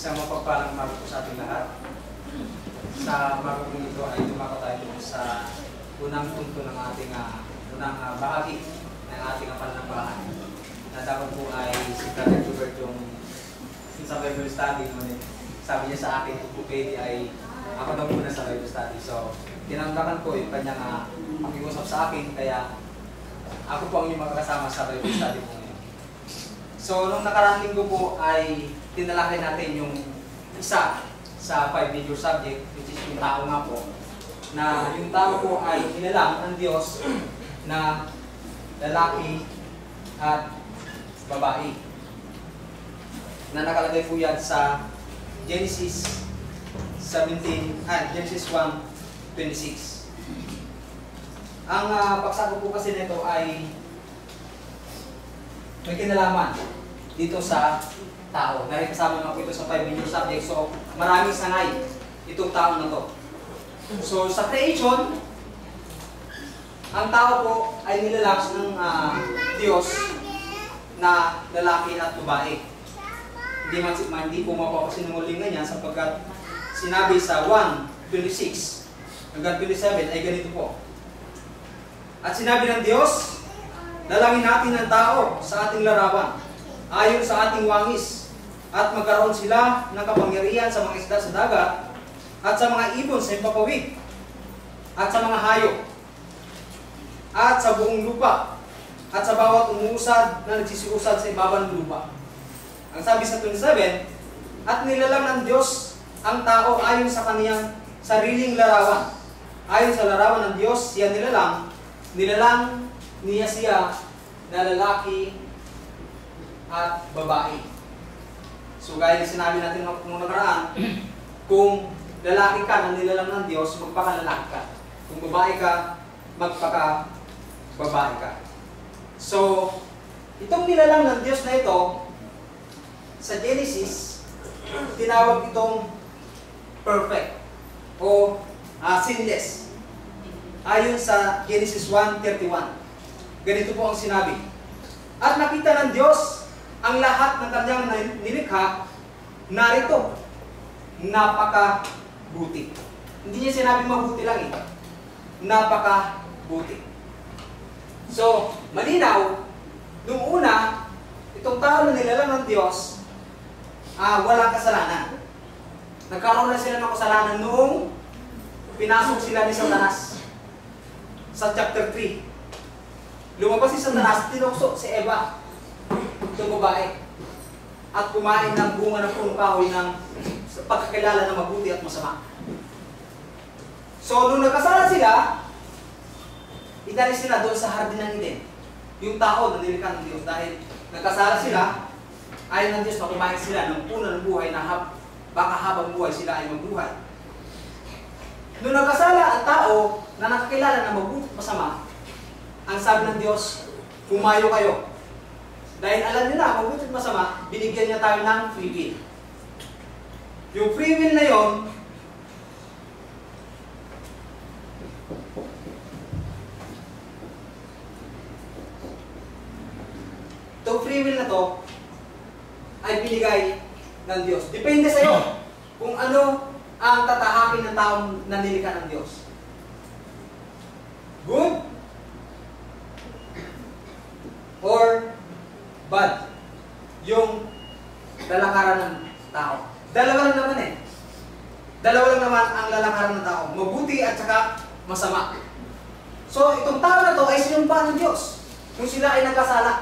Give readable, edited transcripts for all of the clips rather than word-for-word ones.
Isang mapagpalang umaga po sa ating lahat. Sa umaga po ito ay dumako tayo sa unang punto ng ating unang bahagi ng ating pananampahan. Na dapat po ay si Brother Hubert yung sa Bible study, ngunit sabi niya sa akin kung po pwede ay ako daw muna sa Bible study. So, tinamdaman ko yung kanyang pakiusap sa akin, kaya ako po ang inyong makakasama sa Bible study po ngayon. So, nung nakaraang linggo po ay tinalakay natin yung isa sa 5 major subject, which is yung tao nga po, na yung tao po ay nilalang ng Diyos na lalaki at babae. Na nakalagay po yan sa Genesis 1:26. Ang pagsako po kasi nito ay may kinalaman dito sa tao. Dahil kasama nga po ito sa 5 major subject. So, maraming sangay itong tao na to. So, sa creation, ang tao po ay nilalaks ng Diyos na lalaki at babae. Hindi po mapapasinungalingan niya sapagkat sinabi sa 1:26 hanggang 27 ay ganito po. At sinabi ng Diyos, dalangin natin ang tao sa ating larawan, ayon sa ating wangis, at magkaroon sila ng kapangyarihan sa mga isda sa dagat, at sa mga ibon sa impapawid, at sa mga hayop, at sa buong lupa, at sa bawat umuusad na nagsisiusad sa ibabaw ng lupa. Ang sabi sa 27, at nilalang ng Diyos ang tao ayon sa kaniyang sariling larawan. Ayon sa larawan ng Diyos, siya nilalang niya siya na lalaki at babae. So gaya na sinabi natin nung nakaraan, kung lalaki ka na nilalang ng Diyos, magpakalalaki ka. Kung babae ka, magpakababae ka. So, itong nilalang ng Diyos na ito, sa Genesis, tinawag itong perfect o sinless. Ayon sa Genesis 1:31. Ganito po ang sinabi. At nakita ng Diyos ang lahat ng kanyang nilikha, narito, napakabuti. Hindi niya sinabi mabuti lang eh. Napakabuti. So, malinaw, nung una, itong tao na nilalang ng Diyos, walang kasalanan. Nagkaroon na sila ng kasalanan noong pinasok sila ni Satanas sa chapter 3. Lumabas si Satanas, tinukso si Eva, itong babae, at kumain ng bunga ng punong kahoy ng pagkakilala ng mabuti at masama. So, nung nagkasala sila, inalis sila doon sa hardin ng Eden. Yung tao na nilikha ng Diyos, dahil nagkasala sila, ayon ng Diyos na kumain sila ng puno ng buhay na baka habang buhay sila ay magbuhay. Nung nagkasala ang tao na nakakilala ng mabuti at masama, ang sabi ng Diyos, humayo kayo. Dahil alam niyo na, mabuti at masama, binigyan niya tayo ng free will. Yung free will na yon, itong free will na to, ay binigay ng Diyos. Depende sa iyo kung ano ang tatahakin ng taong nanilikan ng Diyos. Good or bad yung lalakaran ng tao. Dalawa lang naman eh. Dalawa lang naman ang lalakaran ng tao. Mabuti at saka masama. So, itong tao na to ay sinumpa ng Diyos kung sila ay nagkasala.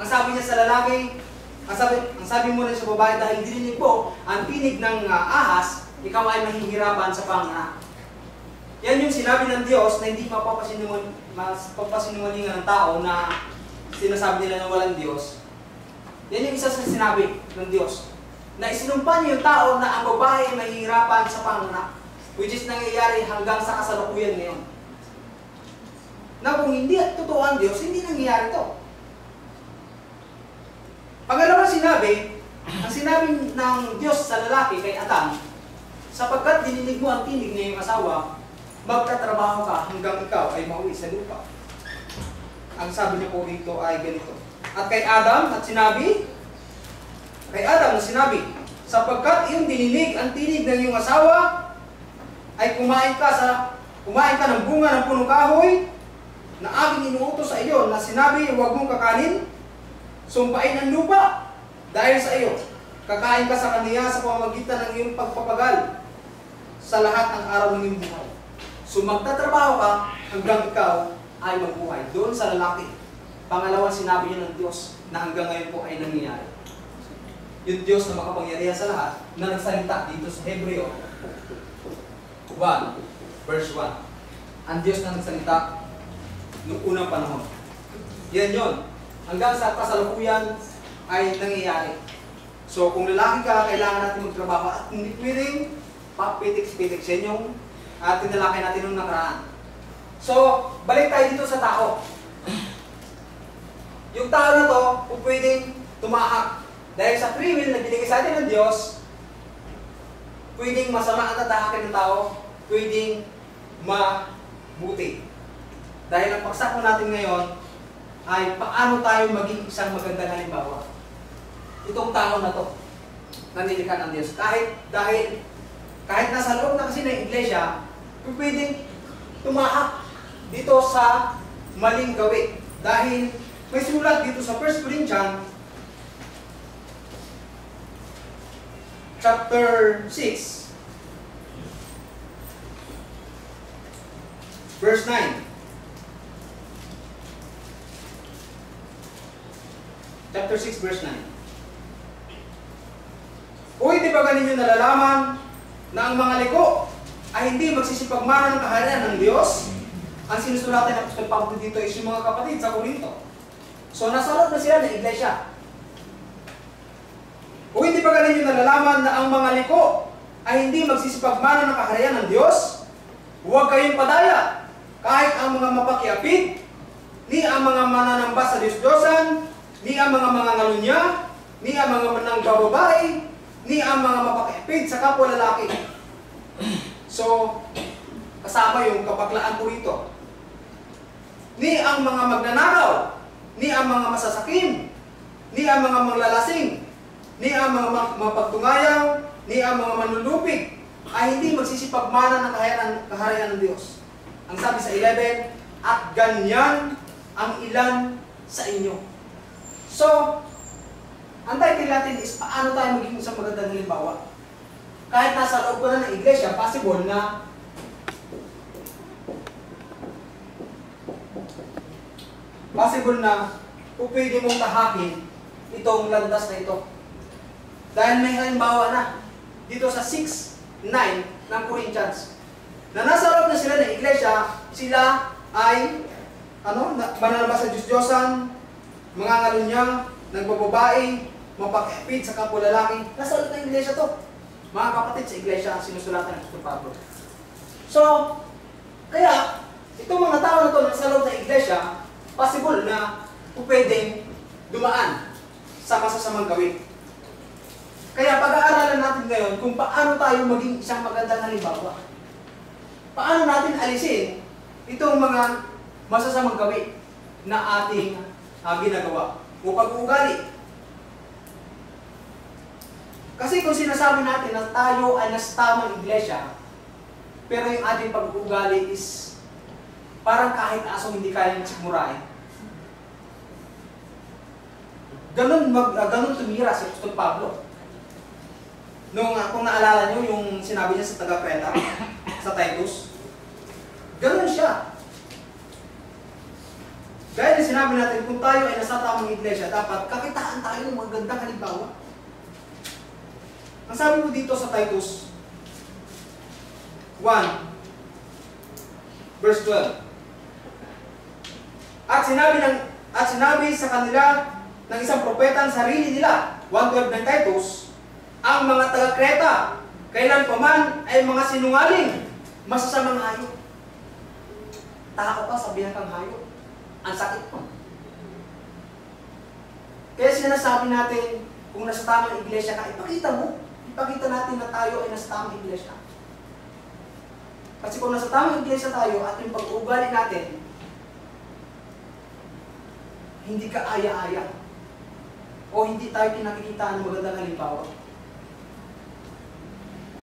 Ang sabi niya sa lalaki, ang sabi mo na sa babae, dahil dininig mo ang tinig ng ahas, ikaw ay mahihirapan sa panganak. Yan yung sinabi ng Diyos na hindi mapapasinungalingan ng tao na sinasabi nila na walang Diyos. Yan yung isa sa sinabi ng Diyos. Na isinumpa niya yung tao na ang babae ay mahihirapan sa panganak. Which is nangyayari hanggang sa kasalukuyan ngayon. Na kung hindi totoo ang Diyos, hindi nangyayari ito. Pangalawang sinabi, ang sinabi ng Diyos sa lalaki kay Adam, sapagkat dininig mo ang tinig ng iyong asawa, magtatrabaho ka hanggang ikaw ay mauwi sa lupa. Ang sabi niya po dito ay ganito. At kay Adam, na sinabi, sapagkat iyong dininig ang tinig ng iyong asawa, ay kumain ka ng bunga ng punong kahoy, na aking inuutos sa iyo, na sinabi, huwag mong kakanin, sumpain ang lupa, dahil sa iyo, kakain ka sa kaniya sa pamamagitan ng iyong pagpapagal, sa lahat ng araw ng iyong buhay. So magtatrabaho ka hanggang ikaw ay mabuhay. Doon sa lalaki. Pangalawa, sinabi niya ng Diyos na hanggang ngayon po ay nangyayari. Yung Diyos na makapangyarihan sa lahat na nagsalita dito sa Hebreo 1, verse 1. Ang Diyos na nagsalita noong unang panahon. Yan yun. Hanggang sa kasalukuyan ay nangyayari. So kung lalaki ka, kailangan natin magtrabaho at hindi pwedeng papitik-pitik sa inyong at tinalakay natin nung nakaraan. So, balik tayo dito sa tao. Yung tao na to, kung pwedeng tumahak. Dahil sa free will na binigay sa atin ng Diyos, pwedeng masama ang tatahakin ng tao, pwedeng mabuti. Dahil ang pagsako natin ngayon ay paano tayo maging isang magandang halimbawa. Itong tao na to, na nilikha ng Diyos. Kahit nasa loob na kasi ng iglesia, pwedeng tumahak dito sa maling gawin. Dahil may sulat dito sa 1 Corinthians chapter 6 verse 9. Chapter 6 verse 9. Uy, di ba ganin yung nalalaman na ang mga liko ay hindi magsisipagmana ng kaharian ng Diyos? Ang sinusulatan ng Apostol Pablo dito is yung mga kapatid sa Corinto. So, nasa loob na sila ng iglesia. O hindi ba ganin yung nalalaman na ang mga liko ay hindi magsisipagmana ng kaharian ng Diyos? Huwag kayong padaya, kahit ang mga mapakiapid, ni ang mga mananamba sa Diyos-Diyosan, ni ang mga mangangalunya, ni ang mga manangbababae, ni ang mga mapakiapid sa kapwa lalaki. So, kasama yung kapaklaan ko rito. Ni ang mga magnanakaw, ni ang mga masasakim, ni ang mga manglalasing, ni ang mga mapagtungayaw, ni ang mga manlulupig, ay hindi magsisipagmana ng kaharian ng Diyos. Ang sabi sa 11, at ganyan ang ilan sa inyo. So, ang title natin is paano tayo maging isang magandang halimbawa. Kahit nasa loob ko na ng iglesia, possible na kung pwede mong tahakin itong landas na ito. Dahil may halimbawa na dito sa 6:9 ng Corinthians na nasa loob na sila ng iglesia, sila ay mananamba sa Diyos-Diyosan, mga ngalunya, nagbababae, mapakipid sa kapwa lalaki. Nasa loob ng iglesia to. Mga kapatid sa iglesia ang sinusulatan ng Apostol Pablo. So, kaya, itong mga tao na to nasa loob ng iglesia, possible na pwedeng dumaan sa masasamang gawin. Kaya pag-aaralan natin ngayon kung paano tayo maging isang magandang halimbawa. Paano natin alisin itong mga masasamang gawin na ating ginagawa o pag-uugali. Kasi kung sinasabi natin na tayo ay nasa tamang iglesia, pero yung ating pag-uugali is parang kahit asong hindi kayang sigmurahin. Ganun tumira si Apostol Pablo. Kung naalala nyo yung sinabi niya sa taga-Creta, sa Titus, ganun siya. Gaya na sinabi natin, kung tayo ay nasa tamang iglesia, dapat kakitaan tayo ng magandang halimbawa. Ang sabi mo dito sa Titus 1, verse 12. At sinabi sa kanila ng isang propeta ang sarili nila, 1:12 ng Titus, ang mga taga-Creta, kailan pa man ay mga sinungaling, masasamang hayop. Tao ka, sabihan kang hayop. Ang sakit mo. Kaya sinasabi natin, kung nasa tamang iglesia ka, ipakita mo. Ipakita natin na tayo ay nasa tamang iglesia. Kasi kung nasa tamang iglesia tayo at yung pag-uugali natin, hindi ka aya-aya. O hindi tayo pinakikita ng magandang halimbawa.